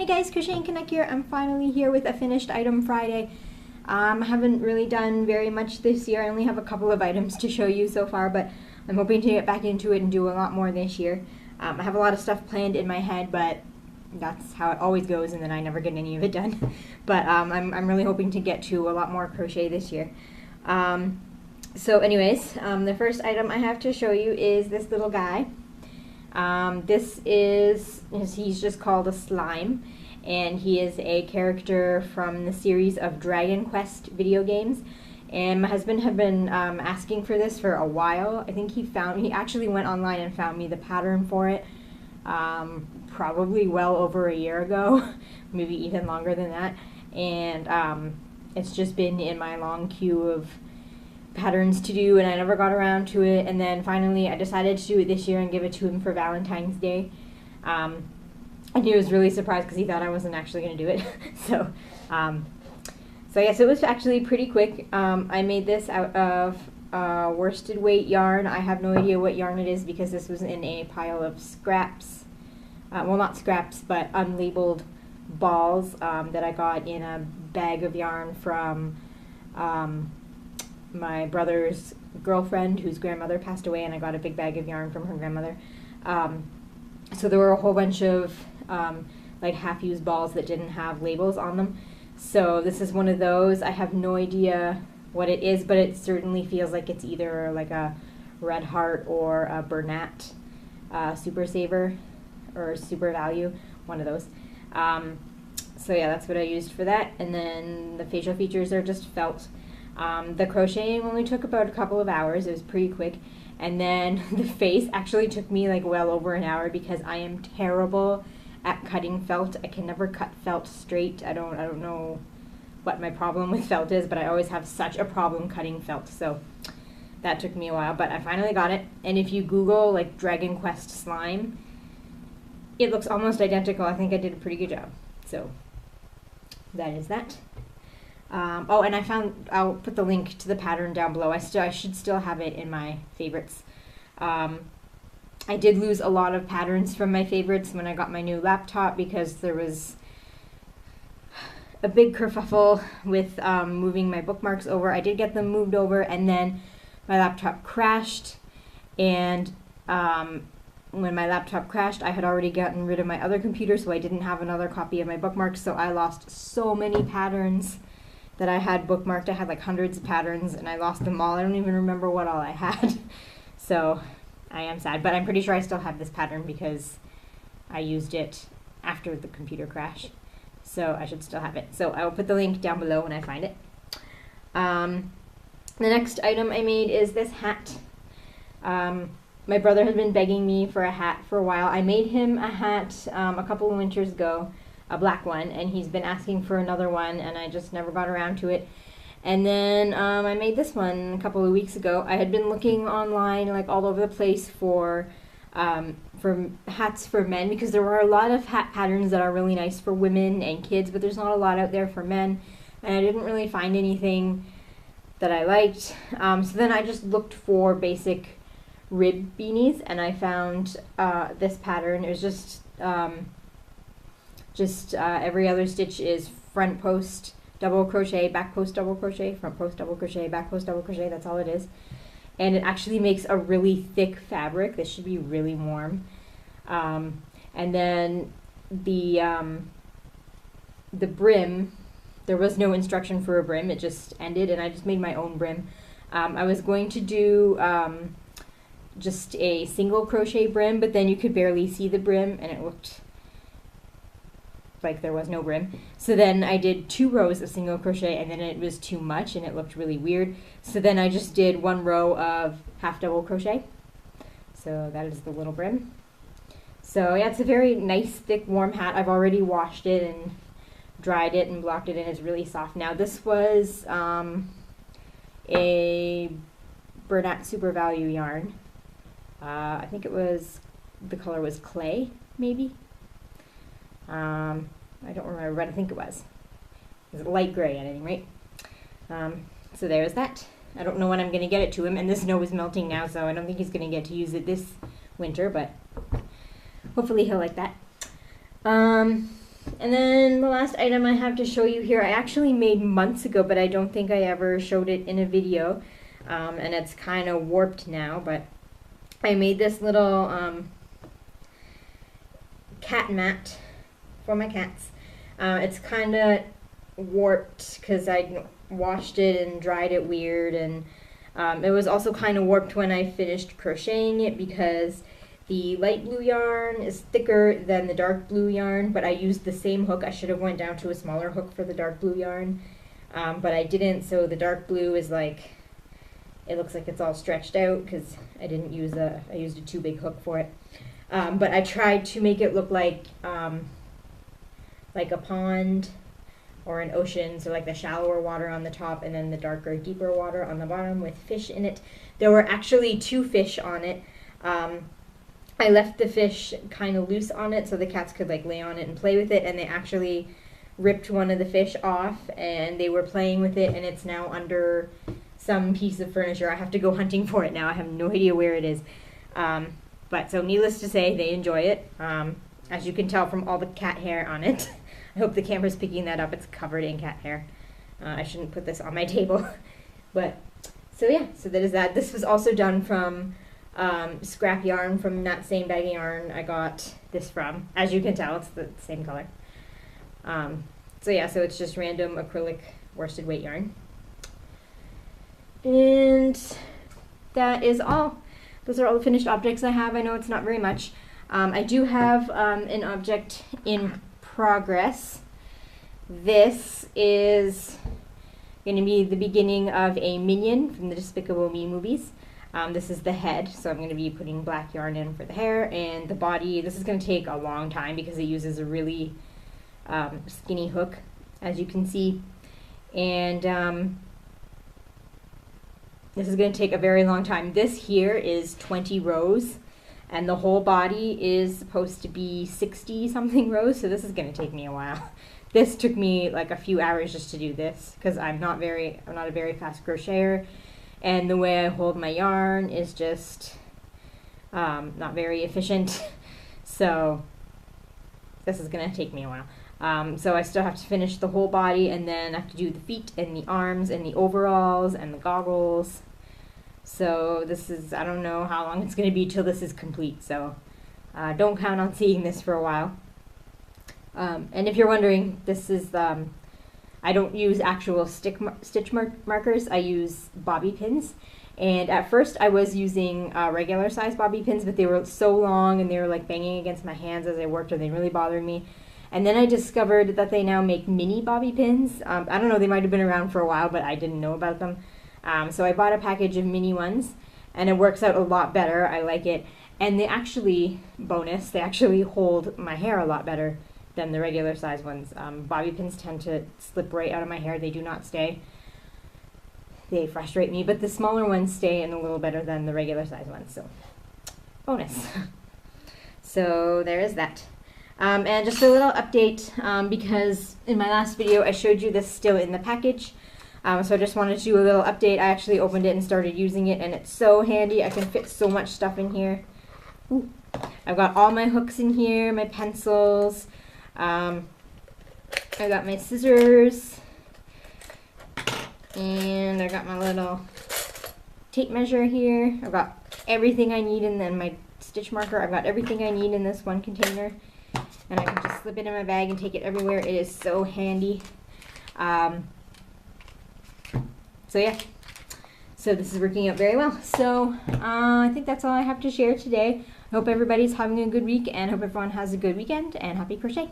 Hey guys, Crochet and Connect here. I'm finally here with a finished item Friday. I haven't really done very much this year. I only have a couple of items to show you so far, but I'm hoping to get back into it and do a lot more this year. I have a lot of stuff planned in my head, but that's how it always goes, and then I never get any of it done. But I'm really hoping to get to a lot more crochet this year. So anyways, the first item I have to show you is this little guy. He's just called a slime, and he is a character from the series of Dragon Quest video games. And my husband had been asking for this for a while. I think he actually went online and found me the pattern for it probably well over a year ago, maybe even longer than that. And it's just been in my long queue of patterns to do, and I never got around to it. And then finally I decided to do it this year and give it to him for Valentine's Day. And he was really surprised because he thought I wasn't actually going to do it. So yes, it was actually pretty quick. I made this out of worsted weight yarn. I have no idea what yarn it is because this was in a pile of scraps. Well, not scraps, but unlabeled balls that I got in a bag of yarn from my brother's girlfriend whose grandmother passed away, and I got a big bag of yarn from her grandmother. So there were a whole bunch of like half-used balls that didn't have labels on them. So this is one of those. I have no idea what it is, but it certainly feels like it's either like a Red Heart or a Bernat Super Saver or Super Value, one of those. So yeah, that's what I used for that. And then the facial features are just felt. The crocheting only took about a couple of hours. It was pretty quick. And then the face actually took me like well over an hour because I am terrible at cutting felt. I can never cut felt straight. I don't know what my problem with felt is, but I always have such a problem cutting felt. So that took me a while, but I finally got it. And if you Google like Dragon Quest slime, it looks almost identical. I think I did a pretty good job. So that is that. Oh, and I'll put the link to the pattern down below. I should still have it in my favorites. I did lose a lot of patterns from my favorites when I got my new laptop because there was a big kerfuffle with moving my bookmarks over. I did get them moved over, and then my laptop crashed, and when my laptop crashed, I had already gotten rid of my other computer, so I didn't have another copy of my bookmarks, so I lost so many patterns that I had bookmarked. I had like hundreds of patterns, and I lost them all. I don't even remember what all I had. So I am sad, but I'm pretty sure I still have this pattern because I used it after the computer crash. So I should still have it. So I will put the link down below when I find it. The next item I made is this hat. My brother has been begging me for a hat for a while. I made him a hat a couple of winters ago, a black one, and he's been asking for another one, and I just never got around to it. And then I made this one a couple of weeks ago. I had been looking online, like all over the place for hats for men, because there were a lot of hat patterns that are really nice for women and kids, but there's not a lot out there for men, and I didn't really find anything that I liked. So then I just looked for basic rib beanies, and I found this pattern. It was just every other stitch is front post double crochet, back post double crochet, front post double crochet, back post double crochet. That's all it is. And it actually makes a really thick fabric. This should be really warm. And then the brim, there was no instruction for a brim. It just ended, and I just made my own brim. I was going to do just a single crochet brim, but then you could barely see the brim, and it looked like there was no brim. So then I did 2 rows of single crochet, and then it was too much and it looked really weird. So then I just did 1 row of half double crochet. So that is the little brim. So yeah, it's a very nice, thick, warm hat. I've already washed it and dried it and blocked it, and it's really soft now. This was a Bernat Super Value yarn. I think it was, the color was clay, maybe. I don't remember what I think it was. It was light gray at any rate. So there's that. I don't know when I'm going to get it to him, and the snow is melting now, so I don't think he's going to get to use it this winter, but hopefully he'll like that. And then the last item I have to show you here, I actually made months ago, but I don't think I ever showed it in a video. And it's kind of warped now, but I made this little cat mat for my cats. It's kind of warped because I washed it and dried it weird, and it was also kind of warped when I finished crocheting it because the light blue yarn is thicker than the dark blue yarn, but I used the same hook. I should have went down to a smaller hook for the dark blue yarn, but I didn't, so the dark blue is like, it looks like it's all stretched out because I didn't use I used a too big hook for it. But I tried to make it look like a pond or an ocean, so like the shallower water on the top and then the darker, deeper water on the bottom with fish in it. There were actually 2 fish on it. I left the fish kind of loose on it so the cats could like lay on it and play with it, and they actually ripped one of the fish off and they were playing with it, and it's now under some piece of furniture. I have to go hunting for it now. I have no idea where it is. But so needless to say, they enjoy it. As you can tell from all the cat hair on it. I hope the camera's picking that up. It's covered in cat hair. I shouldn't put this on my table. But, so yeah, so that is that. This was also done from scrap yarn from that same bag of yarn I got this from. As you can tell, it's the same color. So yeah, so it's just random acrylic worsted weight yarn. And that is all. Those are all the finished objects I have. I know it's not very much. I do have an object in progress. This is going to be the beginning of a minion from the Despicable Me movies. This is the head, so I'm going to be putting black yarn in for the hair, and the body, this is going to take a long time because it uses a really skinny hook, as you can see. And this is going to take a very long time. This here is 20 rows, and the whole body is supposed to be 60 something rows, so this is going to take me a while. This took me like a few hours just to do this because I'm not a very fast crocheter, and the way I hold my yarn is just not very efficient. So this is going to take me a while. So I still have to finish the whole body, and then I have to do the feet and the arms and the overalls and the goggles. So this is, I don't know how long it's going to be till this is complete, so don't count on seeing this for a while. And if you're wondering, this is, I don't use actual stitch markers, I use bobby pins. And at first I was using regular size bobby pins, but they were so long and they were like banging against my hands as I worked, and they really bothered me. And then I discovered that they now make mini bobby pins. I don't know, they might have been around for a while, but I didn't know about them. So I bought a package of mini ones, and it works out a lot better. I like it. And they actually, bonus, they actually hold my hair a lot better than the regular size ones. Bobby pins tend to slip right out of my hair. They do not stay. They frustrate me, but the smaller ones stay in a little better than the regular size ones, so bonus. So there is that. And just a little update, because in my last video I showed you this still in the package. So I just wanted to do a little update. I actually opened it and started using it, and it's so handy. I can fit so much stuff in here. Ooh. I've got all my hooks in here, my pencils. I got my scissors, and I got my little tape measure here. I've got everything I need, and then my stitch marker. I've got everything I need in this one container, and I can just slip it in my bag and take it everywhere. It is so handy. So yeah, so this is working out very well. So I think that's all I have to share today. I hope everybody's having a good week, and hope everyone has a good weekend, and happy crochet.